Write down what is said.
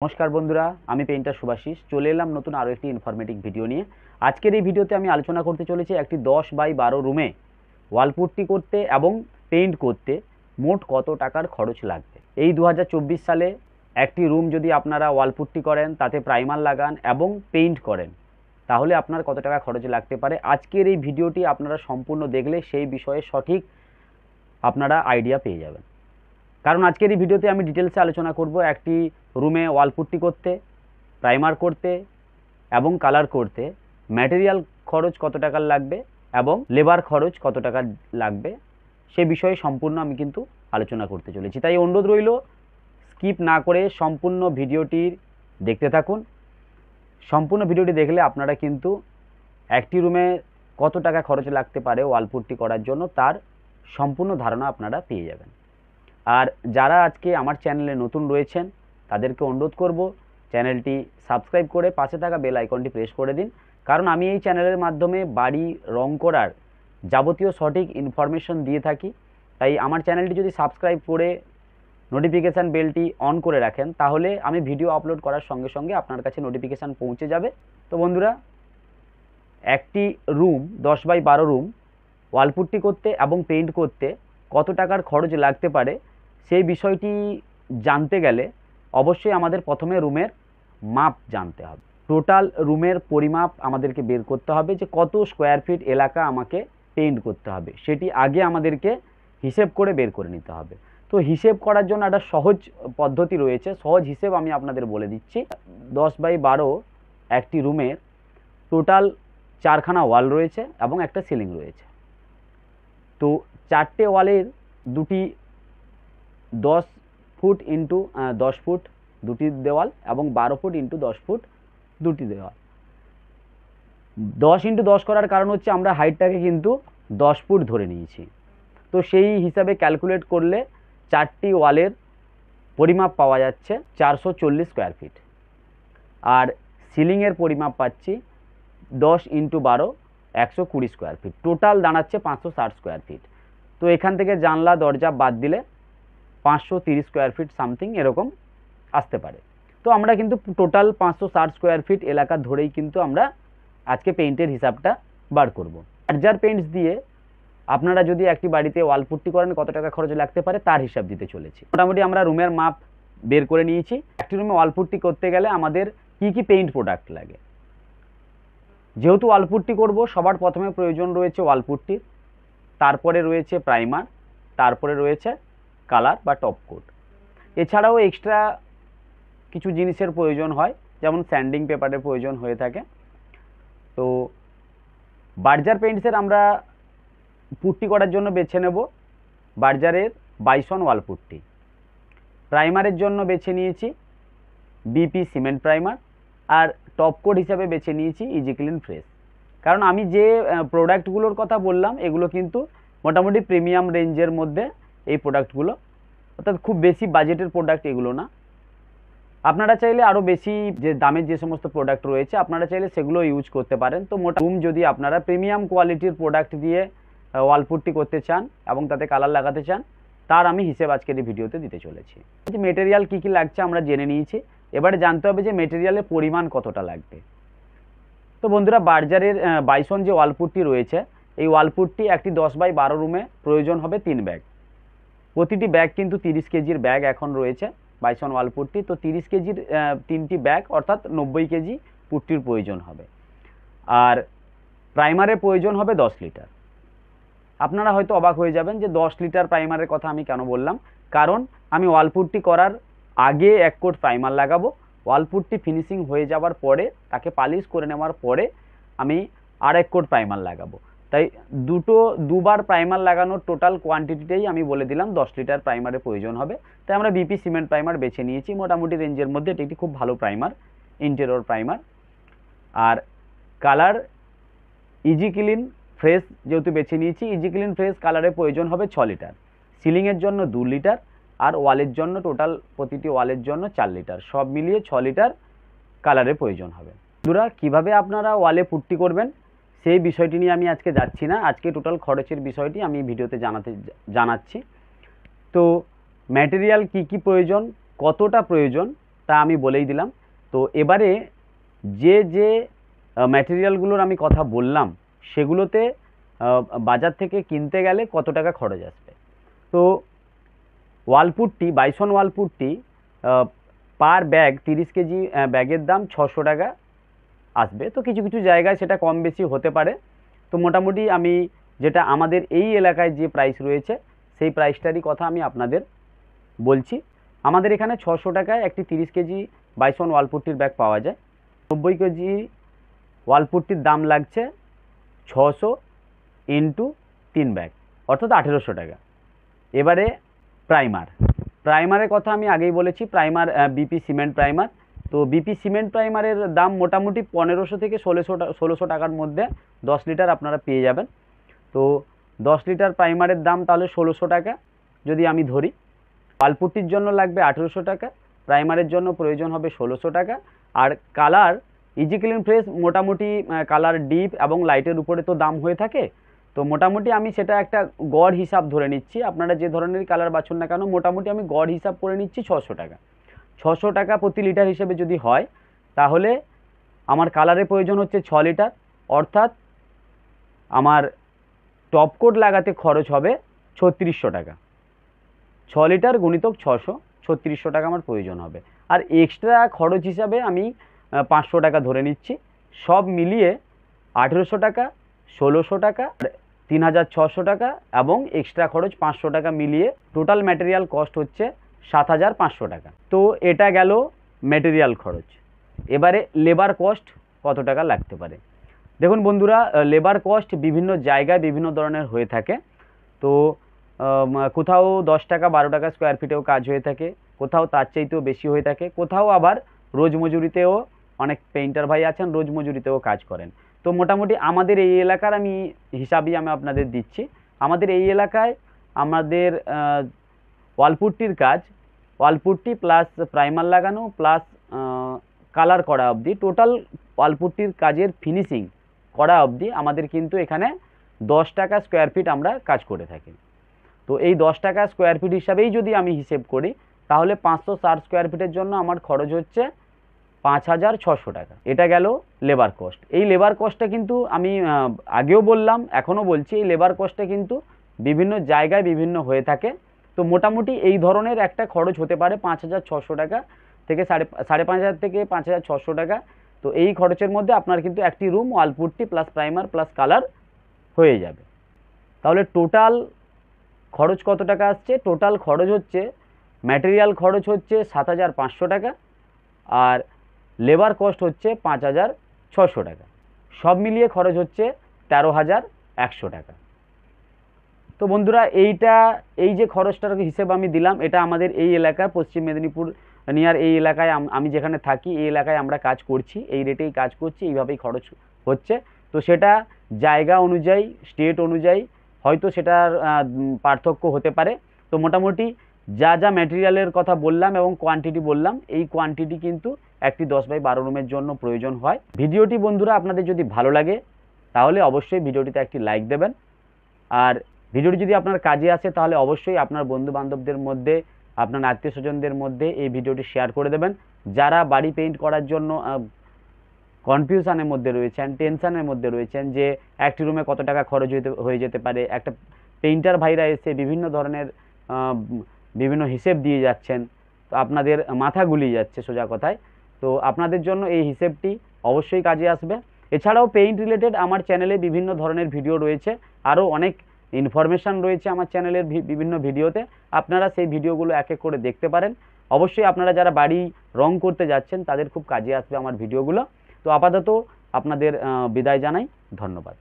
নমস্কার বন্ধুরা, আমি পেইন্টার শুভাশিস চলে এলাম নতুন আরও একটি ইনফরমেটিভ ভিডিও নিয়ে। আজকের এই ভিডিওতে আমি আলোচনা করতে চলেছি একটি 10x12 রুমে ওয়াল পুট্টি করতে এবং পেইন্ট করতে মোট কত টাকার খরচ লাগবে। এই 2024 সালে একটি রুম যদি আপনারা ওয়াল পুট্টি করেন, তাতে প্রাইমার লাগান এবং পেইন্ট করেন, তাহলে আপনার কত টাকা খরচ লাগতে পারে। আজকের এই ভিডিওটি আপনারা সম্পূর্ণ দেখলে সেই বিষয়ে সঠিক আপনারা আইডিয়া পেয়ে যাবেন। কারণ আজকের এই ভিডিওতে আমি ডিটেলসে আলোচনা করব একটি রুমে ওয়াল পুট্টি করতে, প্রাইমার করতে এবং কালার করতে ম্যাটেরিয়াল খরচ কত টাকার লাগবে এবং লেবার খরচ কত টাকা লাগবে, সে বিষয়ে সম্পূর্ণ আমি কিন্তু আলোচনা করতে চলেছি। তাই অনুরোধ রইল, স্কিপ না করে সম্পূর্ণ ভিডিওটি দেখতে থাকুন। সম্পূর্ণ ভিডিওটি দেখলে আপনারা কিন্তু একটি রুমে কত টাকা খরচ লাগতে পারে ওয়াল পুট্টি করার জন্য তার সম্পূর্ণ ধারণা আপনারা পেয়ে যাবেন। আর যারা আজকে আমার চ্যানেলে নতুন রয়েছেন তাদেরকে অনুরোধ করব, চ্যানেলটি সাবস্ক্রাইব করে পাশে থাকা বেল আইকনটি প্রেস করে দিন। কারণ আমি এই চ্যানেলের মাধ্যমে বাড়ি রং করার যাবতীয় সঠিক ইনফরমেশন দিয়ে থাকি। তাই আমার চ্যানেলটি যদি সাবস্ক্রাইব করে নোটিফিকেশান বেলটি অন করে রাখেন, তাহলে আমি ভিডিও আপলোড করার সঙ্গে সঙ্গে আপনার কাছে নোটিফিকেশান পৌঁছে যাবে। তো বন্ধুরা, একটি রুম 10x12 রুম ওয়াল পুট্টি করতে এবং পেইন্ট করতে কত টাকার খরচ লাগতে পারে সেই বিষয়টি জানতে গেলে অবশ্যই আমাদের প্রথমে রুমের মাপ জানতে হবে। টোটাল রুমের পরিমাপ আমাদেরকে বের করতে হবে যে কত স্কোয়ার ফিট এলাকা আমাকে পেইন্ট করতে হবে, সেটি আগে আমাদেরকে হিসেব করে বের করে নিতে হবে। তো হিসেব করার জন্য একটা সহজ পদ্ধতি রয়েছে, সহজ হিসেব আমি আপনাদের বলে দিচ্ছি। 10x12 একটি রুমের টোটাল 4খানা ওয়াল রয়েছে এবং একটা সিলিং রয়েছে। তো 4টে ওয়ালের দুটি 10 ফুট ইন্টু 10 ফুট দুটি দেওয়াল এবং 12 ফুট ইন্টু 10 ফুট দুটি দেওয়াল। 10 ইন্টু 10 করার কারণ হচ্ছে আমরা হাইটটাকে কিন্তু 10 ফুট ধরে নিয়েছি। তো সেই হিসাবে ক্যালকুলেট করলে 4টি ওয়ালের পরিমাপ পাওয়া যাচ্ছে 440 স্কোয়ার ফিট। আর সিলিংয়ের পরিমাপ পাচ্ছি 10 ইন্টু 12 120 স্কোয়ার ফিট। টোটাল দাঁড়াচ্ছে 560 স্কোয়ার ফিট। তো এখান থেকে জানলা দরজা বাদ দিলে 530 স্কোয়ার ফিট সামথিং এরকম আসতে পারে। তো আমরা কিন্তু টোটাল 560 স্কোয়ার ফিট এলাকা ধরেই কিন্তু আমরা আজকে পেইন্টের হিসাবটা বার করব। বার্জার পেইন্টস দিয়ে আপনারা যদি একটি বাড়িতে ওয়াল পুট্টি করেন কত টাকা খরচ লাগতে পারে তার হিসাব দিতে চলেছি। মোটামুটি আমরা রুমের মাপ বের করে নিয়েছি। একটি রুমে ওয়াল পুট্টি করতে গেলে আমাদের কি পেইন্ট প্রোডাক্ট লাগে। যেহেতু ওয়াল পুট্টি করব, সবার প্রথমে প্রয়োজন রয়েছে ওয়াল পুট্টির, তারপরে রয়েছে প্রাইমার, তারপরে রয়েছে কালার বা টপ কোট। এছাড়াও এক্সট্রা কিছু জিনিসের প্রয়োজন হয়, যেমন স্যান্ডিং পেপারের প্রয়োজন হয়ে থাকে। তো বার্জার পেইন্টসের আমরা পুট্টি করার জন্য বেছে নেব বার্জারের বাইসন ওয়াল পুট্টি। প্রাইমারের জন্য বেছে নিয়েছি বিপি সিমেন্ট প্রাইমার, আর টপ কোট হিসাবে বেছে নিয়েছি ইজি ক্লিন ফ্রেশ। কারণ আমি যে প্রোডাক্টগুলোর কথা বললাম এগুলো কিন্তু মোটামুটি প্রিমিয়াম রেঞ্জের মধ্যে এই প্রোডাক্টগুলো, অর্থাৎ খুব বেশি বাজেটের প্রোডাক্ট এগুলো না। আপনারা চাইলে আরও বেশি যে দামের যে সমস্ত প্রোডাক্ট রয়েছে আপনারা চাইলে সেগুলো ইউজ করতে পারেন। তো মোটা রুম যদি আপনারা প্রিমিয়াম কোয়ালিটির প্রোডাক্ট দিয়ে ওয়াল পুট্টি করতে চান এবং তাতে কালার লাগাতে চান, তার আমি হিসেব আজকের এই ভিডিওতে দিতে চলেছি। মেটেরিয়াল কী কী লাগছে আমরা জেনে নিয়েছি, এবারে জানতে হবে যে মেটেরিয়ালের পরিমাণ কতটা লাগবে। তো বন্ধুরা, বার্জারের বাইসন যে ওয়াল পুট্টি রয়েছে, এই ওয়াল পুট্টি একটি 10x12 রুমে প্রয়োজন হবে 3 ব্যাগ। প্রতিটি ব্যাগ কিন্তু 30 কেজির ব্যাগ এখন রয়েছে বাইসন ওয়াল পুট্টি। তো 30 কেজির 3টি ব্যাগ অর্থাৎ 90 কেজি পুট্টির প্রয়োজন হবে। আর প্রাইমারের প্রয়োজন হবে 10 লিটার। আপনারা হয়তো অবাক হয়ে যাবেন যে 10 লিটার প্রাইমারের কথা আমি কেন বললাম। কারণ আমি ওয়াল পুট্টি করার আগে 1 কোট প্রাইমার লাগাবো, ওয়াল পুট্টি ফিনিশিং হয়ে যাওয়ার পরে তাকে পালিশ করে নেওয়ার পরে আমি আর 1 কোট প্রাইমার লাগাবো। তাই দুবার প্রাইমার লাগানোর টোটাল কোয়ান্টিটিটাই আমি বলে দিলাম 10 লিটার প্রাইমারের প্রয়োজন হবে। তাই আমরা বিপি সিমেন্ট প্রাইমার বেছে নিয়েছি। মোটামুটি রেঞ্জের মধ্যে এটি একটি খুব ভালো প্রাইমার, ইন্টেরিয়র প্রাইমার। আর কালার ইজি ক্লিন ফ্রেশ যেহেতু বেছে নিয়েছি, ইজি ক্লিন ফ্রেশ কালারের প্রয়োজন হবে 6 লিটার। সিলিংয়ের জন্য 2 লিটার, আর ওয়ালের জন্য টোটাল প্রতিটি ওয়ালের জন্য 4 লিটার, সব মিলিয়ে 6 লিটার কালারের প্রয়োজন হবে। বন্ধুরা, কীভাবে আপনারা ওয়ালে পুট্টি করবেন সেই বিষয়টি নিয়ে আমি আজকে যাচ্ছি না। আজকে টোটাল খরচের বিষয়টি আমি ভিডিওতে জানাচ্ছি। তো ম্যাটেরিয়াল কি প্রয়োজন, কতটা প্রয়োজন, তা আমি বলেই দিলাম। তো এবারে যে যে ম্যাটেরিয়ালগুলোর আমি কথা বললাম সেগুলোতে বাজার থেকে কিনতে গেলে কত টাকা খরচ আসবে। তো ওয়ালপুট্টি, বাইসন ওয়ালপুট্টি পার ব্যাগ 30 কেজি ব্যাগের দাম 600 টাকা আসবে। তো কিছু কিছু জায়গায় সেটা কম বেশি হতে পারে। তো মোটামুটি আমি যেটা আমাদের এই এলাকায় যে প্রাইস রয়েছে সেই প্রাইসটারই কথা আমি আপনাদের বলছি। আমাদের এখানে 600 টাকায় একটি 30 কেজি বাইসন ওয়ালপুট্টির ব্যাগ পাওয়া যায়। 90 কেজি ওয়ালপুট্টির দাম লাগছে 600 ইন্টু 3 ব্যাগ, অর্থাৎ 1800 টাকা। এবারে প্রাইমারের কথা আমি আগেই বলেছি, প্রাইমার বিপি সিমেন্ট প্রাইমার। তো বিপি সিমেন্ট প্রাইমারের দাম মোটামুটি 1500 থেকে 1600 টাকার মধ্যে 10 লিটার আপনারা পেয়ে যাবেন। তো 10 লিটার প্রাইমারের দাম তাহলে 1600 টাকা যদি আমি ধরি। ওয়ালপুট্টির জন্য লাগবে 1800 টাকা, প্রাইমারের জন্য প্রয়োজন হবে 1600 টাকা। আর কালার ইজি ক্লিন ফ্রেশ মোটামুটি কালার ডিপ এবং লাইটের উপরে তো দাম হয়ে থাকে। তো মোটামুটি আমি সেটা একটা গড় হিসাব ধরে নিচ্ছি, আপনারা যে ধরনের কালার বাছুন না কেন মোটামুটি আমি গড় হিসাব করে নিচ্ছি 600 টাকা। 600 টাকা প্রতি লিটার হিসেবে যদি হয় তাহলে আমার কালারের প্রয়োজন হচ্ছে 6 লিটার, অর্থাৎ আমার টপ কোট লাগাতে খরচ হবে 3600 টাকা। 6 লিটার গুণিতক 600, 3600 টাকা আমার প্রয়োজন হবে। আর এক্সট্রা খরচ হিসাবে আমি 500 টাকা ধরে নিচ্ছি। সব মিলিয়ে 1800 টাকা, 1600 টাকা, 3600 টাকা এবং এক্সট্রা খরচ 500 টাকা মিলিয়ে টোটাল ম্যাটেরিয়াল কস্ট হচ্ছে 7500 টাকা। তো এটা গেল ম্যাটেরিয়াল খরচ। এবারে লেবার কস্ট কত টাকা লাগতে পারে। দেখুন বন্ধুরা, লেবার কস্ট বিভিন্ন জায়গায় বিভিন্ন ধরনের হয়ে থাকে। তো কোথাও 10 টাকা 12 টাকা স্কোয়ার ফিটেও কাজ হয়ে থাকে, কোথাও তার চাইতেও বেশি হয়ে থাকে, কোথাও আবার রোজ মজুরিতেও অনেক পেইন্টার ভাই আছেন রোজ মজুরিতেও কাজ করেন। তো মোটামুটি আমাদের এই এলাকার আমি হিসাবই আমি আপনাদের দিচ্ছি। আমাদের এই এলাকায় আমাদের ওয়ালপুট্টির কাজ, ওয়ালপুট্টি প্লাস প্রাইমার লাগানো প্লাস কালার করা অবধি, টোটাল ওয়ালপুট্টির কাজের ফিনিশিং করা অবধি আমাদের কিন্তু এখানে 10 টাকা স্কোয়ার ফিট আমরা কাজ করে থাকি। তো এই 10 টাকা স্কোয়ার ফিট হিসাবেই যদি আমি হিসেব করি তাহলে 560 স্কোয়ার ফিটের জন্য আমার খরচ হচ্ছে 5600 টাকা। এটা গেল লেবার কস্ট। এই লেবার কস্টটা কিন্তু আমি আগেও বললাম এখনও বলছি, এই লেবার কস্টটা কিন্তু বিভিন্ন জায়গায় বিভিন্ন হয়ে থাকে। তো মোটামুটি এই ধরনের একটা খরচ হতে পারে 5600 টাকা থেকে 5500 থেকে 5600 টাকা। তো এই খরচের মধ্যে আপনার কিন্তু একটি room wall putty plus primer plus colour হয়ে যাবে। তাহলে টোটাল খরচ কত টাকা আসছে? টোটাল খরচ হচ্ছে ম্যাটেরিয়াল খরচ হচ্ছে 7500 টাকা আর লেবার কস্ট হচ্ছে 5600 টাকা। সব মিলিয়ে খরচ হচ্ছে 13100 টাকা। তো বন্ধুরা এই যে খরচটার হিসেব আমি দিলাম এটা আমাদের এই এলাকার পশ্চিম মেদিনীপুর নিয়ার এই এলাকায় আমি যেখানে থাকি এই এলাকায় আমরা কাজ করছি, এই রেটেই কাজ করছি, এইভাবেই খরচ হচ্ছে। তো সেটা জায়গা অনুযায়ী স্টেট অনুযায়ী হয়তো সেটার পার্থক্য হতে পারে। তো মোটামুটি যা যা ম্যাটেরিয়ালের কথা বললাম এবং কোয়ান্টিটি বললাম, এই কোয়ান্টিটি কিন্তু একটি 10x12 রুমের জন্য প্রয়োজন হয়। ভিডিওটি বন্ধুরা আপনাদের যদি ভালো লাগে তাহলে অবশ্যই ভিডিওটিতে একটি লাইক দেবেন। আর ভিডিওটি যদি আপনার কাজে আসে তাহলে অবশ্যই আপনার বন্ধু বান্ধবদের মধ্যে, আপনার আত্মীয় স্বজনদের মধ্যে এই ভিডিওটি শেয়ার করে দেবেন। যারা বাড়ি পেইন্ট করার জন্য কনফিউশনের মধ্যে রয়েছেন, টেনশনের মধ্যে রয়েছেন যে একটি রুমে কত টাকা খরচ হয়ে যেতে পারে, একটা পেইন্টার ভাইরা এসে বিভিন্ন ধরনের বিভিন্ন হিসেব দিয়ে যাচ্ছেন, তো আপনাদের মাথা গুলিয়ে যাচ্ছে সোজা কথায়। তো আপনাদের জন্য এই হিসেবটি অবশ্যই কাজে আসবে। এছাড়াও পেইন্ট রিলেটেড আমার চ্যানেলে বিভিন্ন ধরনের ভিডিও রয়েছে, আরও অনেক ইনফরমেশান রয়েছে আমার চ্যানেলের বিভিন্ন ভিডিওতে, আপনারা সেই ভিডিওগুলো এক এক করে দেখতে পারেন। অবশ্যই আপনারা যারা বাড়ি রং করতে যাচ্ছেন তাদের খুব কাজে আসবে আমার ভিডিওগুলো। তো আপাতত আপনাদের বিদায় জানাই, ধন্যবাদ।